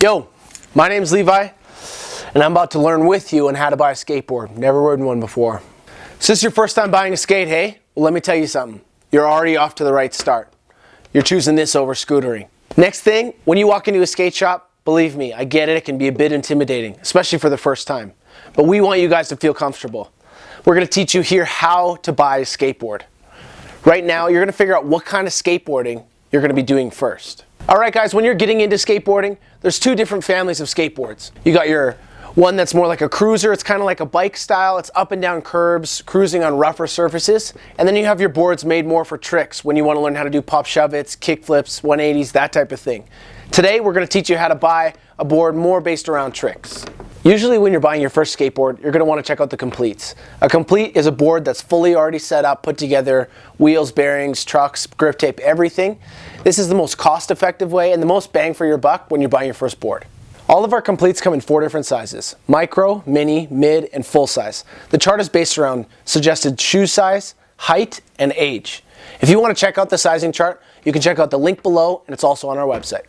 Yo, my name's Levi, and I'm about to learn with you on how to buy a skateboard. Never ridden one before. So this is your first time buying a skate, hey? Well, let me tell you something. You're already off to the right start. You're choosing this over scootering. Next thing, when you walk into a skate shop, believe me, I get it, it can be a bit intimidating, especially for the first time. But we want you guys to feel comfortable. We're gonna teach you here how to buy a skateboard. Right now, you're gonna figure out what kind of skateboarding you're gonna be doing first. All right, guys, when you're getting into skateboarding, there's two different families of skateboards. You got your one that's more like a cruiser. It's kind of like a bike style. It's up and down curbs, cruising on rougher surfaces. And then you have your boards made more for tricks when you want to learn how to do pop shove-its, kick flips, 180s, that type of thing. Today, we're going to teach you how to buy a board more based around tricks. Usually when you're buying your first skateboard, you're going to want to check out the completes. A complete is a board that's fully already set up, put together, wheels, bearings, trucks, grip tape, everything. This is the most cost-effective way and the most bang for your buck when you're buying your first board. All of our completes come in 4 different sizes: micro, mini, mid, and full size. The chart is based around suggested shoe size, height, and age. If you want to check out the sizing chart, you can check out the link below, and it's also on our website.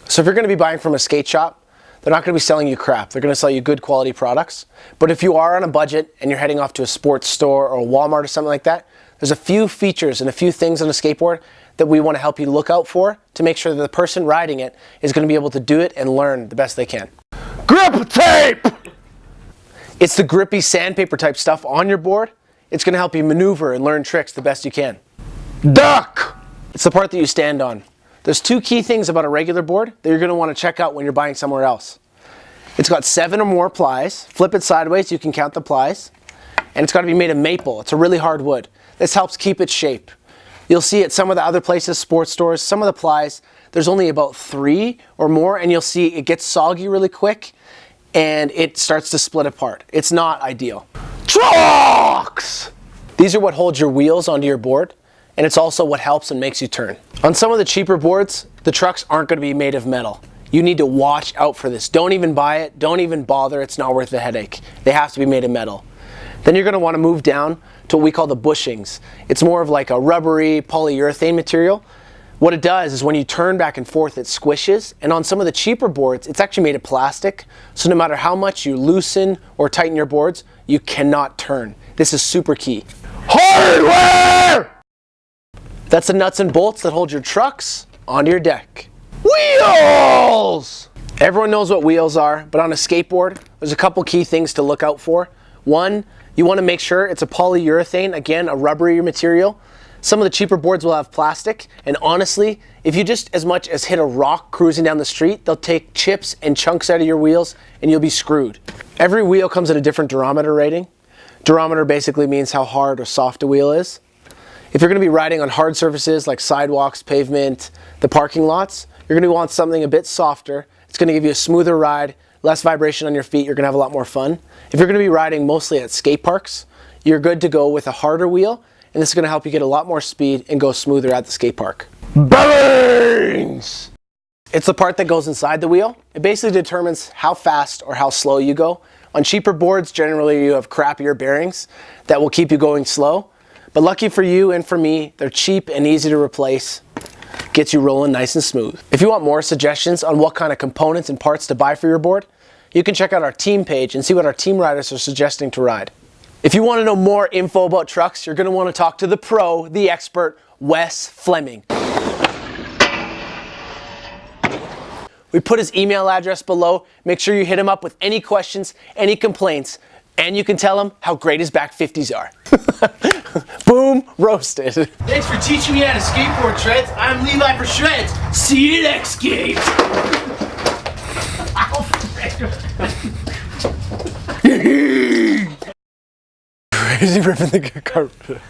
So if you're going to be buying from a skate shop, they're not going to be selling you crap. They're going to sell you good quality products. But if you are on a budget and you're heading off to a sports store or a Walmart or something like that, there's a few features and a few things on a skateboard that we want to help you look out for to make sure that the person riding it is going to be able to do it and learn the best they can. Grip tape! It's the grippy sandpaper type stuff on your board. It's going to help you maneuver and learn tricks the best you can. Duck! It's the part that you stand on. There's 2 key things about a regular board that you're going to want to check out when you're buying somewhere else. It's got 7 or more plies. Flip it sideways, you can count the plies. And it's got to be made of maple. It's a really hard wood. This helps keep its shape. You'll see at some of the other places, sports stores, some of the plies, there's only about 3 or more, and you'll see it gets soggy really quick and it starts to split apart. It's not ideal. Trucks! These are what holds your wheels onto your board, and it's also what helps and makes you turn. On some of the cheaper boards, the trucks aren't going to be made of metal. You need to watch out for this. Don't even buy it. Don't even bother. It's not worth the headache. They have to be made of metal. Then you're going to want to move down to what we call the bushings. It's more of like a rubbery polyurethane material. What it does is when you turn back and forth, it squishes. And on some of the cheaper boards, it's actually made of plastic. So no matter how much you loosen or tighten your boards, you cannot turn. This is super key. Hardware! That's the nuts and bolts that hold your trucks onto your deck. Wheels! Everyone knows what wheels are, but on a skateboard, there's a couple key things to look out for. One, you want to make sure it's a polyurethane, again, a rubbery material. Some of the cheaper boards will have plastic, and honestly, if you just as much as hit a rock cruising down the street, they'll take chips and chunks out of your wheels, and you'll be screwed. Every wheel comes at a different durometer rating. Durometer basically means how hard or soft a wheel is. If you're going to be riding on hard surfaces like sidewalks, pavement, the parking lots, you're going to want something a bit softer. It's going to give you a smoother ride, less vibration on your feet. You're going to have a lot more fun. If you're going to be riding mostly at skate parks, you're good to go with a harder wheel, and this is going to help you get a lot more speed and go smoother at the skate park. Bearings! It's the part that goes inside the wheel. It basically determines how fast or how slow you go. On cheaper boards, generally you have crappier bearings that will keep you going slow. But lucky for you and for me, they're cheap and easy to replace. Gets you rolling nice and smooth. If you want more suggestions on what kind of components and parts to buy for your board, you can check out our team page and see what our team riders are suggesting to ride. If you want to know more info about trucks, you're going to want to talk to the pro, the expert, Wes Fleming. We put his email address below. Make sure you hit him up with any questions, any complaints, and you can tell him how great his back 50s are. Boom, roasted. Thanks for teaching me how to skateboard, Shredz. I'm Levi for Shredz. See you next game. Crazy ripping the carpet.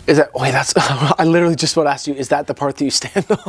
Is that, wait, that's, I literally just about asked you, is that the part that you stand on?